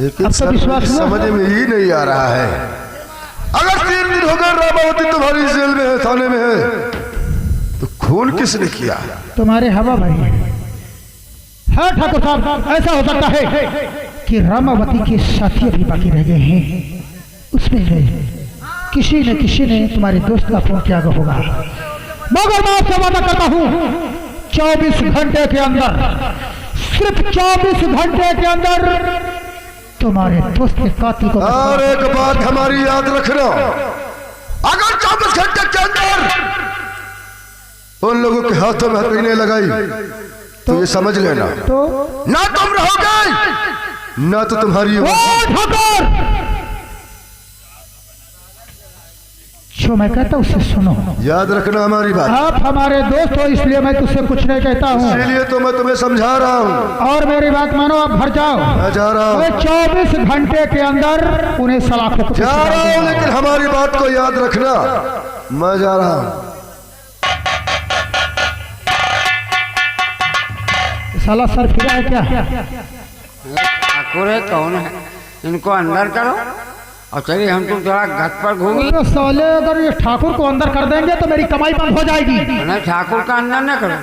लेकिन सब समझ में ही नहीं आ रहा है। अगर 3 दिन हो गए रामावती तुम्हारी जेल में है, थाने में है, तो खून किसने किया? तुम्हारे हवा भाई। हाँ ठाकुर साहब, ऐसा हो सकता है कि रामावती के साथी अभी बाकी रह गए हैं, उसमें से किसी ने तुम्हारे दोस्त का फोन किया होगा। मगर मैं आपसे वादा करता हूँ 24 घंटे के अंदर, सिर्फ 24 घंटे के अंदर तुम्हारे दोस्त के कातिल को। और एक बात हमारी याद रखना, अगर 24 घंटे के अंदर उन लोगों के हाथों में हथकड़ी लगाई तो ये समझ लेना, तो ना तुम रहोगे ना तो तुम्हारी। जो मैं कहता हूँ उससे सुनो, याद रखना हमारी बात। आप हमारे दोस्त हो इसलिए मैं तुझसे कुछ नहीं कहता हूँ, इसलिए तो मैं तुम्हें समझा रहा हूँ। और मेरी बात मानो, आप घर जाओ। मैं जा रहा हूँ। 24 घंटे के अंदर उन्हें सलाखों जा रहा हूँ, लेकिन हमारी बात को याद रखना। मैं जा रहा हूँ। साला सर फिरा है क्या? ठाकुर है, कौन है? इनको अंदर करो और चलिए हम तुम थोड़ा घाट पर घूमिए। साले अगर ये ठाकुर को अंदर कर देंगे तो मेरी कमाई बंद हो जाएगी। नहीं, ठाकुर का अंदर न करो,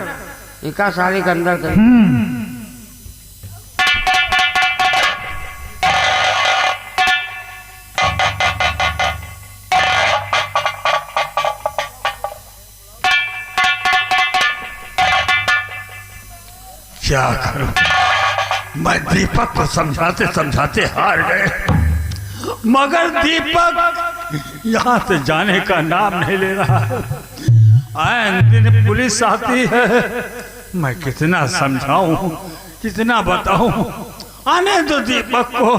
इका सारी का अंदर करो। क्या करूं? मैं दीपक को समझाते समझाते हार गए, मगर दीपक यहाँ से जाने का नाम नहीं ले रहा। आए दिन पुलिस आती है, मैं कितना समझाऊं, कितना बताऊं। आने दो दीपक को,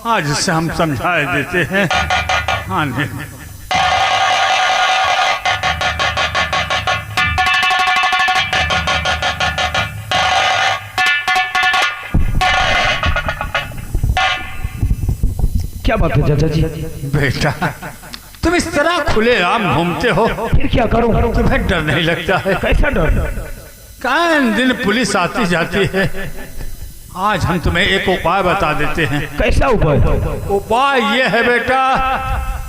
आज से हम समझा देते हैं। आने क्या बात है चाचा जी? बेटा, तुम इस तरह खुले आम घूमते हो, फिर क्या करूं? तुम्हें डर नहीं लगता है? कैसा डर? कान दिन पुलिस आती जाती है। आज हम तुम्हें एक उपाय बता देते हैं। कैसा उपाय? उपाय ये है बेटा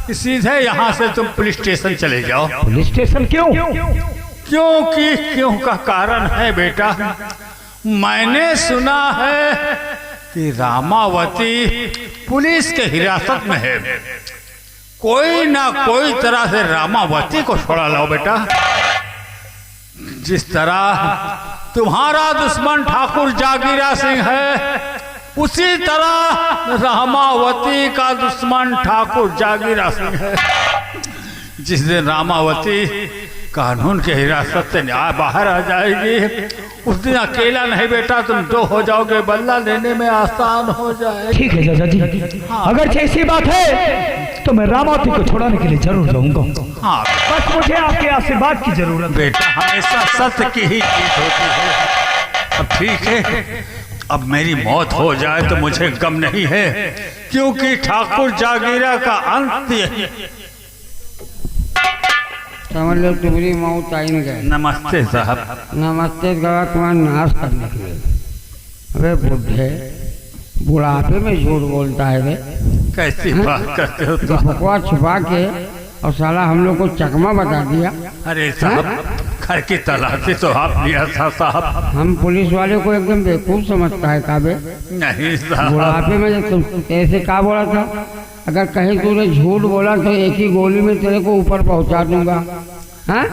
कि सीधे यहाँ से तुम पुलिस स्टेशन चले जाओ। पुलिस स्टेशन क्यों? क्योंकि क्यों का कारण है बेटा, मैंने सुना है कि रामावती पुलिस के हिरासत में है। कोई ना कोई तरह से रामावती को छोड़ा लाओ बेटा। जिस तरह तुम्हारा दुश्मन ठाकुर जागीरा सिंह है, उसी तरह रामावती का दुश्मन ठाकुर जागीरा सिंह है। जिस दिन रामावती कानून के हिरासत से बाहर आ जाएगी, उस दिन अकेला नहीं बेटा, तुम 2 हो जाओगे, बदला लेने में आसान हो जाएगा। ठीक है चाचा जी, अगर ऐसी बात है तो मैं रामावती को छुड़ाने के लिए जरूर जाऊंगा। हाँ, बस मुझे आपके आशीर्वाद की जरूरत है। बेटा, हमेशा सत्य की ही जीत होती है। अब ठीक है, अब मेरी मौत हो जाए तो मुझे गम नहीं है, क्योंकि ठाकुर जागीरा का अंत यही। समझ लो तुम्हारी मौत आई न गए। नमस्ते साहब। नमस्ते गवा तुम्हारा नाश करने के लिए। अबे बुढ़े, बुढ़ापे में झूठ बोलता है रे। कैसी बात करते हो तुम? दीपकवा छुपा के और साला हम लोग को चकमा बता दिया। अरे साहब, घर की तलाशी तो आप लिया था साहब। हम पुलिस वाले को एकदम बेवकूफ समझता है काबे। नहीं साहब, बुढ़ापे में जब तुम ऐसे क्या बोला था, अगर कहीं तूने झूठ बोला तो एक ही गोली में तेरे को ऊपर पहुंचा दूंगा। हाँ?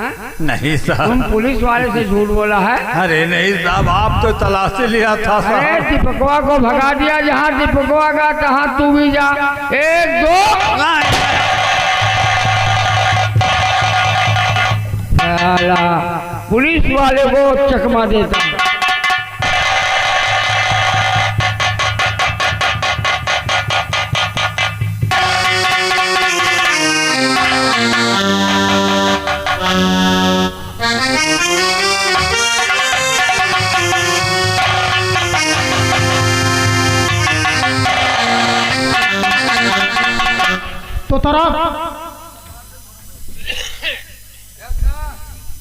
नहीं साहब, तुम पुलिस वाले से झूठ बोला है। अरे नहीं साहब, आप तो तलाशी लिया था अरे साहब। दीपकवा को भगा दिया, जहाँ दीपकवा का तहाँ तू भी जा। 1 2 साला पुलिस वाले को चकमा देता। तो तारा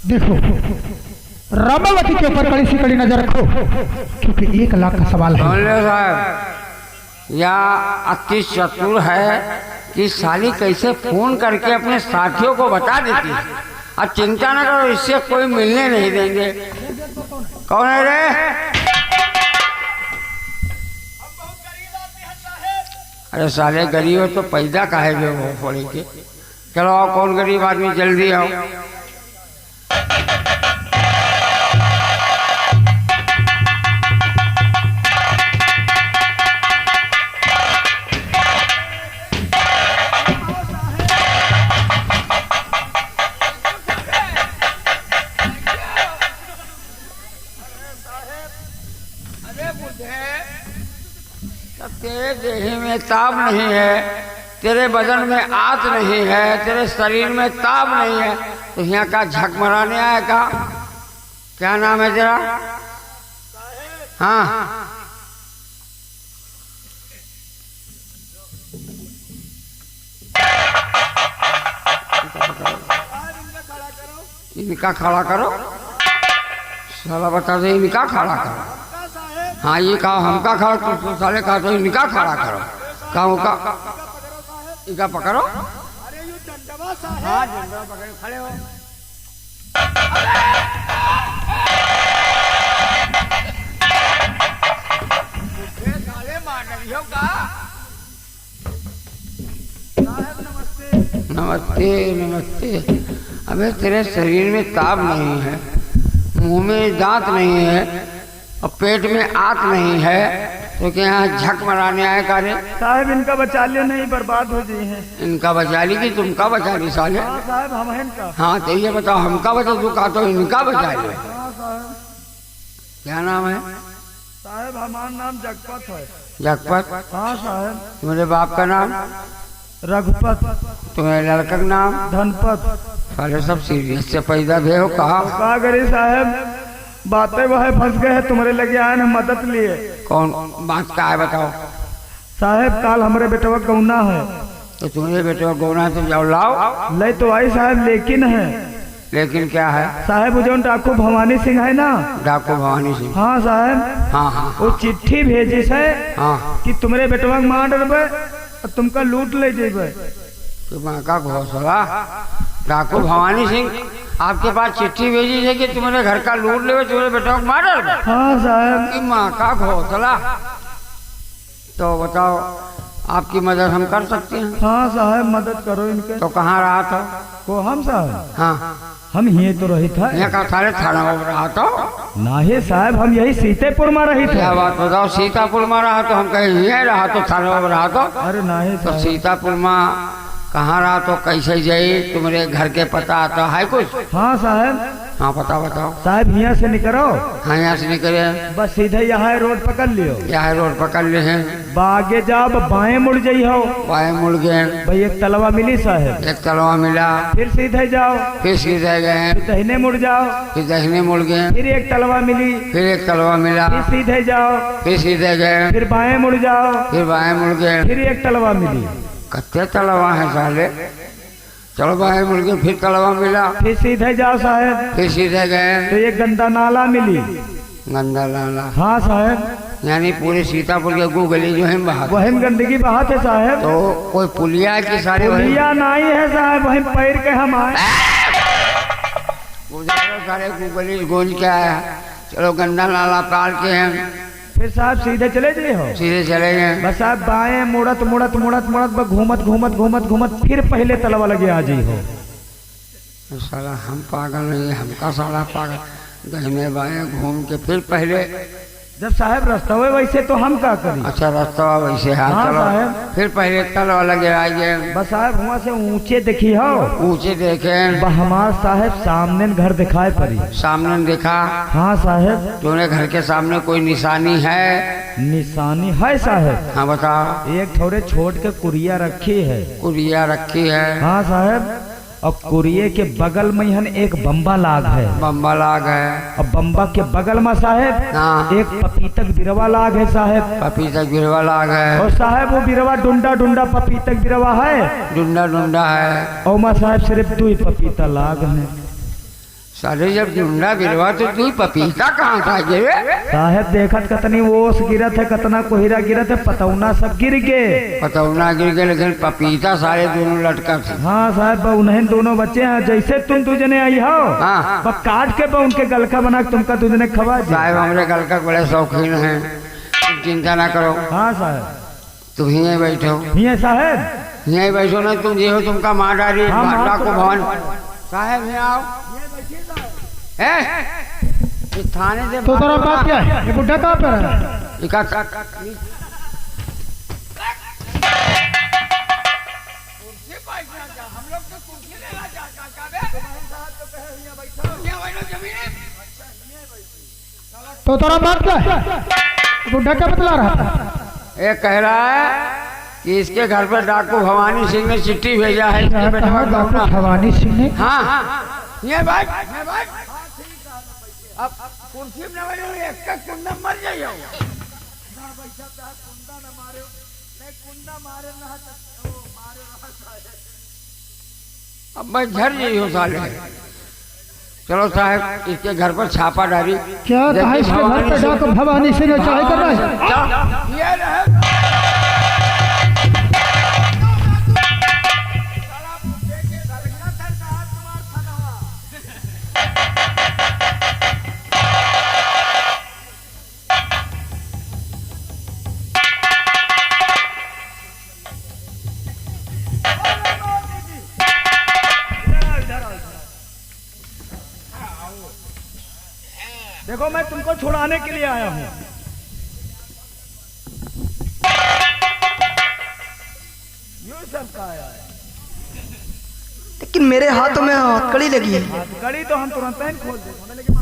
देखो, रामावती के ऊपर कड़ी से कड़ी नजर रखो, क्योंकि 1 लाख का सवाल है। साहब, या अति चतुर है कि साली कैसे फोन करके अपने साथियों को बता देती है। अब चिंता न करो, इससे कोई मिलने नहीं देंगे। कौन है रे? अरे साले गरीब हो तो पैदा काहे जो हो पड़ी के। चलो आओ, कौन गरीब आदमी, जल्दी आओ। तेरे देह में ताप नहीं है, तेरे बदन में आत नहीं है, तेरे शरीर में ताप नहीं है, तो यहाँ का झक मराने आया का? क्या नाम है तेरा? हाँ, इनका खड़ा करो। साला बता दे, इनका खड़ा करो। हाँ, ये कहा हमका खड़ा, तो साले कहा तो इनका खड़ा करो। कहा का इनका पकड़ो। अरे यू डंडवा साहब। हाँ, डंडवा पकड़े खड़े हो। साले मार रही हो का? नमस्ते नमस्ते। अबे तेरे शरीर में ताप नहीं है, मुंह में दांत नहीं है और पेट में आत नहीं है, तो क्या यहाँ झक मराने आए का रे? साहब इनका बचा लिया, नहीं बर्बाद हो गई हैं। इनका बचा ली कि तुमका बचा ली साले? हाँ साहब, हम हैं इनका। हाँ तो ये बताओ, हमका बचा, तू कहा तो इनका बचा लिया। हाँ साहब। क्या नाम है? साहब हमारा नाम जगपत है। जगपत? हाँ साहब। तुम्हारे बाप का नाम? रघुपत। तुम्हारे लड़का का नाम? धनपत। साले सब सीरियस से पैदा भे हो। कहा करी साहब, बातें वह फंस गए हैं, तुम्हारे लगे आए न मदद लिए। कौन बात का है बताओ? साहब काल हमारे बेटवा गौना है। तो तुम्हारे बेटे को गौना है तो जाओ लाओ। ले तो आई साहब, लेकिन है। लेकिन क्या है? साहब वो जो डाकू भवानी सिंह है ना। डाकू भवानी सिंह? हाँ साहब। हाँ हाँ। वो चिट्ठी भेजी है हाँ कि तुम्हारे बेटवा मार डरबे और तुमका लूट ले जेबे। का घोसला? डाकू भवानी सिंह आपके पास चिट्ठी भेजी है कि तुम्हारे घर का लूट ले, तुम्हारे बेटा को मार डाल? हाँ साहब। माँ का घोसला। तो बताओ, आपकी मदद हम कर सकते हैं? हाँ साहब, मदद करो इनके। तो कहाँ रहा था? को हम साहब? हाँ, हम ये तो रही था। यहाँ का सारे थाना में रहा तो नहीं साहब, हम यही सीतेपुर में रही थे। क्या बात बताओ? सीतापुर में रहा तो हम कहीं यहीं रहा तो थाना में रहा तो? अरे नहीं तो साहब। सीतापुर में कहाँ रहा तो कैसे जाई? तुम्हारे घर के पता आता है कुछ? हाँ साहब। हाँ पता बताओ। साहब यहाँ से निकलो। हाँ यहाँ से निकले, बस सीधे यहाँ रोड पकड़ लियो। यहाँ रोड पकड़ ले हैं, आगे जाओ, बाएं मुड़ जाइए हो। बाएं मुड़ गए, भाई एक तलवा मिली साहब। एक तलवा मिला, फिर सीधे जाओ, फिर सीधे गए, फिर दाहिने मुड़ जाओ, फिर दाहिने मुड़ गए, फिर एक तलवा मिली, फिर एक तलवा मिला, फिर सीधे जाओ, फिर सीधे गए, फिर बाएं मुड़ जाओ, फिर बाएं मुड़ गए, फिर एक तलवा मिली। कत्ते तलवा है साले? चलो बाएं मुड़ गए, फिर तलवा मिला, फिर सीधे जाओ साहब, फिर सीधे गए, तो ये गंदा नाला मिली। गंदा नाला? हाँ साहब। यानी पूरे सीतापुर के गली जो है बाहर वही गंदगी बहात है साहब। तो कोई पुलिया की सारी पुलिया नहीं है साहब, वही पैर के हम आए। सारे गली गूंज के आया। चलो गंदा नाला पार के हैं, फिर साहब सीधे चले जाइए हो। सीधे चले गए, बस साहब बाएं मुड़त मुड़त मुड़त मुड़त बस घूमत घूमत घूमत घूमत फिर पहले तलवा लगे आ जाइए हो। साला हम पागल नहीं, हमका साला पागल। दाहिने बाएं घूम के फिर पहले, जब साहब रास्ता हुए वैसे तो हम क्या करें। अच्छा रास्ता वैसे है। हाँ चलो साहब। फिर पहले तलवा लगे आइए। बस साहब वहाँ से ऊंचे देखी हो। ऊंचे देखे, हमार साहब सामने घर दिखाई पड़ी। सामने देखा? हाँ साहब। तुम्हारे घर के सामने कोई निशानी है? निशानी है साहब। हाँ बताओ। एक थोड़े छोट के कुरिया रखी है। कुरिया रखी है? हाँ साहब। और कुरिये के बगल में यहाँ एक बम्बा लाग है। बम्बा लाग है। और बम्बा के बगल में साहब हाँ। एक पपीतक बिरवा लाग है साहब। पपीतक बिरवा लाग है। और साहब वो बिरवा डुंडा डुंडा पपीतक बिरवा है। डुंडा डुंडा है। और माँ साहब सिर्फ 2 पपीता लाग है। साले जब जुंडा गिरवा तो तू पपीता कहाँ था गिरे? साहब देखत कतनी ओस गिरत है, कतना कोहिरा गिरत है, पतौना सब गिर गए। पतौना गिर गए लेकिन पपीता सारे दोनों लटका थे। हाँ साहब उन्हें दोनों बच्चे हैं, जैसे तुम तुझने आई हो हाँ। बस काट के उनके गलका बना के तुमका तुझने खवा दिया। साहब हमारे गलका बड़े शौकीन हैं, तुम चिंता ना करो। हाँ साहब तुम यहीं बैठो, ये साहब यहीं बैठो ना, तुम ये हो तुमका मार डाली डाकू भवन। साहब यहाँ आओ। इस थाने से तो तेरा बात क्या है? ये बुढ़ा कहाँ पर है? तो तेरा बात क्या है? बुढ़ा क्या बतला रहा था? एक कह रहा है कि इसके घर पर डाकू भवानी सिंह ने चिट्ठी भेजा है। डॉक्टर भवानी सिंह ने? हाँ ये बात अब कुर्सी में एक का कुंडा मर जाइए। अब मैं झर जी हूँ साले। चलो साहब इसके घर पर छापा डाली। क्या कहा इसके घर पर डाकू भवानी सिंह ने चाहे कर रहा है? ये रहे देखो मैं तुमको छुड़ाने के लिए आया हूँ। यूं सब का आया है, लेकिन मेरे हाथों में हथकड़ी लगी है। हथकड़ी तो हम तुरंत ही खोल देंगे, लेकिन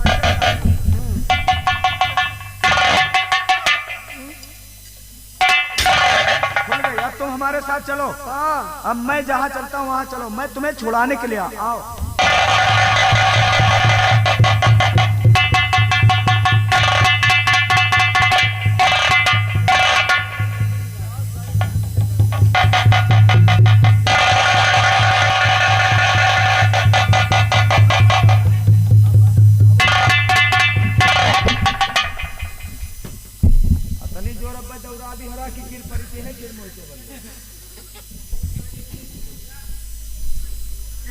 खुल गई। अब तुम हमारे साथ चलो। अब मैं जहाँ चलता हूँ वहाँ चलो, मैं तुम्हें छुड़ाने के लिए आओ।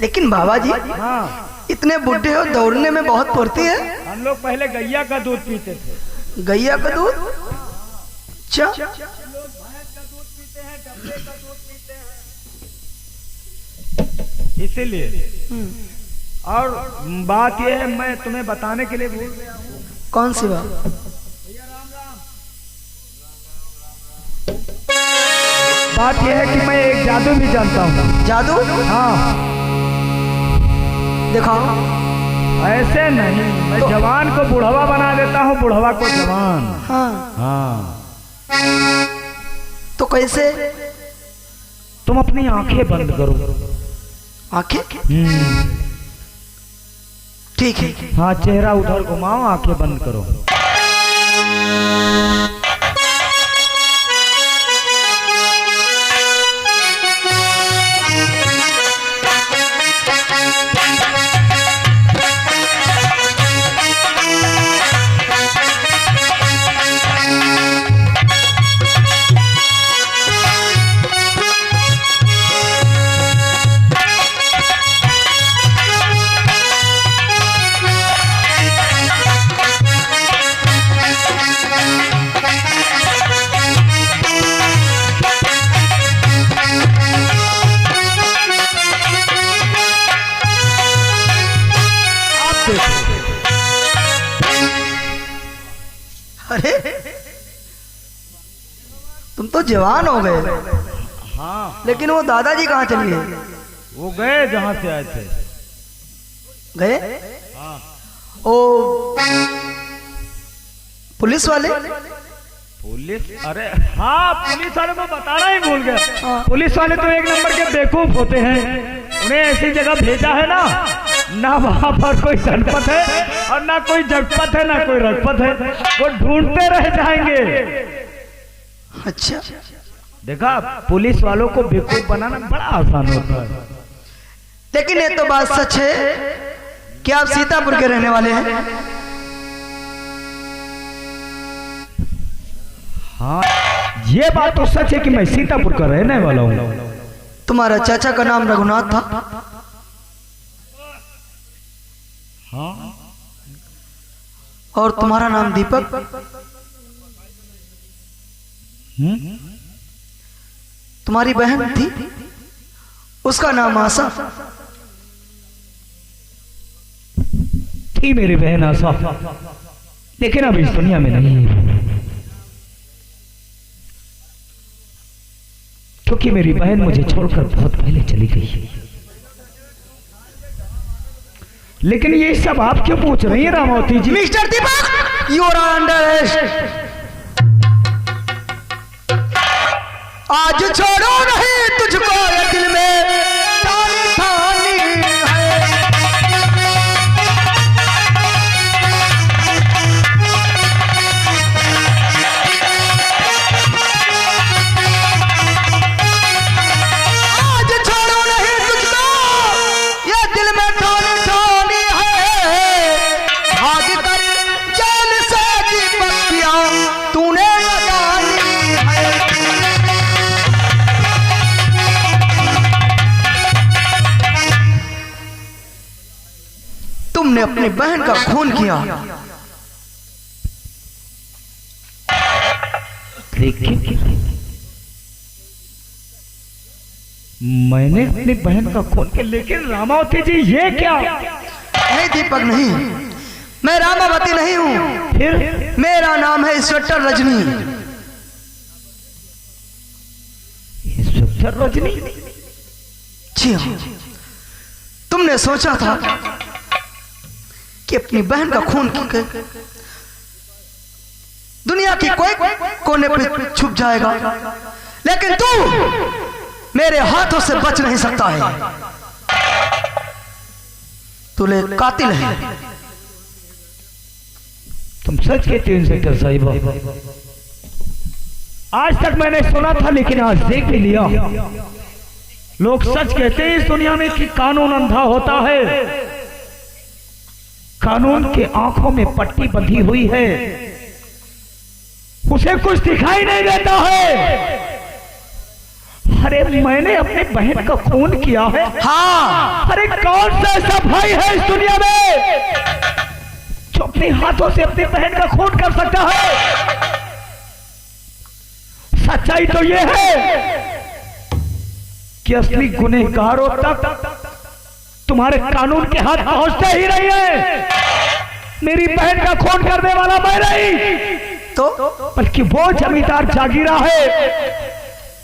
लेकिन बाबा जी हाँ इतने बुढ़े हो, दौड़ने में बहुत फुर्ती है। हम लोग पहले गैया का दूध पीते थे। गैया का दूध? अच्छा, इसीलिए। और बात यह है, मैं तुम्हें बताने के लिए भूल गया हूँ। कौन सी बात? बात यह है कि मैं एक जादू भी जानता हूँ। जादू? हाँ दिखाओ। ऐसे नहीं, मैं जवान को बुढ़वा बना देता हूँ, बुढ़वा को जवान। हाँ हाँ तो कैसे? तुम अपनी आंखें बंद करो। आंखें? ठीक है। हाँ चेहरा उधर घुमाओ, आंखें बंद करो। अरे तुम तो जवान हो गए। हाँ लेकिन वो दादाजी कहाँ चली गए? वो गए जहाँ से आए थे। गए? ओ पुलिस वाले? पुलिस? अरे हाँ पुलिस वाले को बताना ही भूल गया। पुलिस वाले तो एक नंबर के बेवकूफ होते हैं। उन्हें ऐसी जगह भेजा है ना वहाँ पर कोई जनपद है और ना कोई जनपद है, ना कोई रजपद है। वो ढूंढते रह जाएंगे। अच्छा देखा, पुलिस वालों को बेवकूफ बनाना बड़ा आसान होता है। लेकिन ये तो बात सच है। क्या आप सीतापुर के रहने वाले हैं? हाँ, ये बात तो सच है कि मैं सीतापुर का रहने वाला हूँ। तुम्हारा चाचा का नाम रघुनाथ था? हाँ। और तुम्हारा नाम दीपक? तुम्हारी बहन थी, उसका नाम आशा थी। मेरी बहन आशा, लेकिन अब इस दुनिया में नहीं है, क्योंकि मेरी बहन मुझे छोड़कर बहुत पहले चली गई। लेकिन ये सब आप क्यों पूछ रही हैं Ramavati ji? Mister Deepak, you are under arrest. आज छोड़ो नहीं तुझको, ये दिल में ठानी ठानी है। आज छोड़ो नहीं तुझको, ये दिल में ठानी ठानी है। भाग कर जान से दीपकिया तूने लगानी है। तुमने अपनी बहन का खून किया, लेकिन मैंने अपनी बहन का खून किया। लेकिन रामावती जी ये क्या? नहीं दीपक नहीं, मैं रामावती नहीं हूँ। फिर मेरा नाम है इंस्पेक्टर रजनी। इंस्पेक्टर रजनी? जी हाँ, तुमने सोचा था कि अपनी बहन का खून कर दुनिया की कोई कोने पे छुप जाएगा, लेकिन तू मेरे हाथों से बच नहीं सकता है। तू एक कातिल है। तुम सच कहते हो इंस्पेक्टर साहिबा? आज तक मैंने सुना था, लेकिन आज देख भी लिया। लोग सच कहते हैं इस दुनिया में कि कानून अंधा होता है। कानून के आंखों में पट्टी बंधी हुई है, उसे कुछ दिखाई नहीं देता है। अरे मैंने अपने बहन का खून किया है। हाँ, अरे कौन सा ऐसा भाई है इस दुनिया में जो अपने हाथों से अपनी बहन का खून कर सकता है? सच्चाई तो यह है कि असली गुनहगारों तक तुम्हारे कानून के हाथ पहुंचते ही नहीं है। मेरी बहन का खून करने वाला मैं नहीं, तो बल्कि वो जमींदार जागीरा है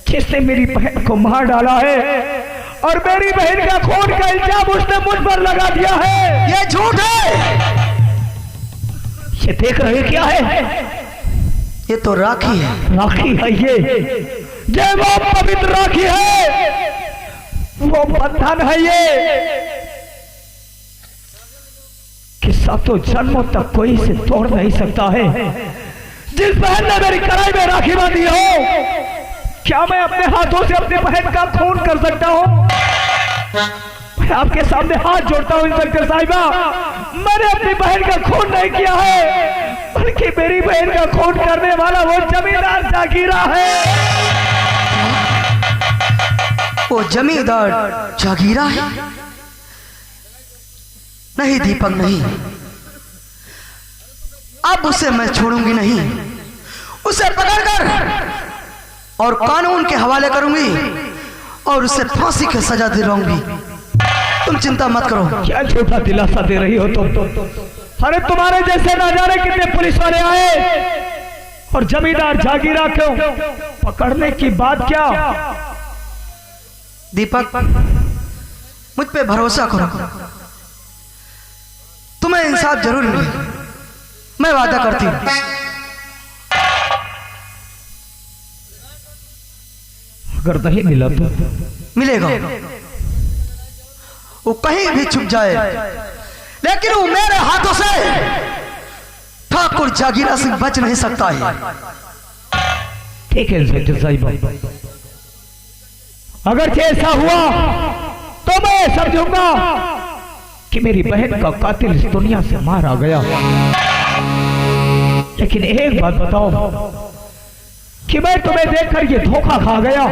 जिसने मेरी बहन को मार डाला है, और मेरी बहन का खून का इल्जाम उसने मुझ पर लगा दिया है। ये झूठ है। ये देख रहे क्या है? ये तो राखी है। राखी है ये वो पवित्र राखी है, वो बंधन है ये कि सातों जन्मों तक कोई इसे तोड़ नहीं सकता है। जिस बहन ने मेरी कलाई में राखी बांधी हो, क्या मैं अपने हाथों से अपनी बहन का खून कर सकता हूं? मैं आपके सामने हाथ जोड़ता हूं इंस्पेक्टर साहिबा, मैंने अपनी बहन का खून नहीं किया है, बल्कि मेरी बहन का खून करने वाला वो जमींदार जागीरा है। वो जमींदार जागीरा है? नहीं दीपक नहीं, अब उसे मैं छोड़ूंगी नहीं। उसे पकड़कर और कानून के हवाले करूंगी और उसे फांसी की सजा दिलाऊंगी। तुम चिंता मत करो। क्या झूठा दिलासा दे रही हो तुम? अरे तुम्हारे जैसे ना जाने कितने पुलिस वाले आए और जमींदार जागीरा क्यों पकड़ने की बात क्या? दीपक, मुझ पे भरोसा करो, तुम्हें इंसाफ जरूर मिलेगा, मैं वादा करती हूं। अगर नहीं मिला तो मिलेगा। वो कहीं भी छुप जाए, लेकिन वो मेरे हाथों से ठाकुर जागीरा सिंह बच नहीं सकता है। ठीक है इंस्पेक्टर साहिब, अगर ऐसा हुआ तो मैं समझूंगा कि मेरी बहन का कातिल इस दुनिया से मारा गया। लेकिन एक बात बताओ कि मैं तुम्हें देखकर ये धोखा खा गया।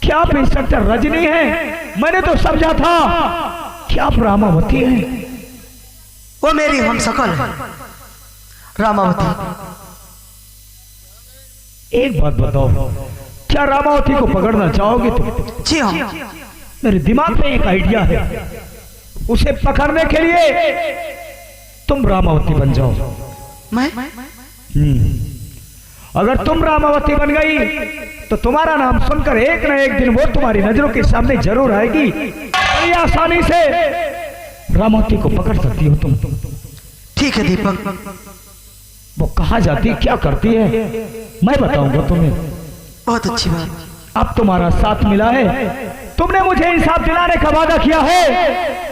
क्या आप इंस्पेक्टर रजनी हैं? मैंने तो समझा था कि आप रामावती हैं। वो मेरी हमशक्ल है रामावती। एक बात बताओ, क्या रामावती को पकड़ना चाहोगे तुम? जी हाँ। मेरे दिमाग में एक आइडिया है, उसे पकड़ने के लिए तुम रामावती बन जाओ। मैं अगर तुम रामावती बन गई तो तुम्हारा नाम सुनकर एक न एक दिन वो तुम्हारी नजरों के सामने जरूर आएगी। बड़ी आसानी से रामावती को पकड़ सकती हो तुम। ठीक है दीपक। वो कहाँ जाती, क्या करती है, मैं बताऊंगा तुम्हें। बहुत अच्छी बात। अब तुम्हारा साथ मिला है, तुमने मुझे इंसाफ दिलाने का वादा किया है,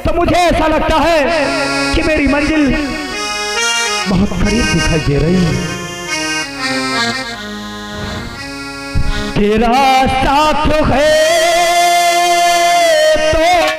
तो मुझे ऐसा लगता है कि मेरी मंजिल बहुत करीब दिखाई दे रही है। तेरा साथ है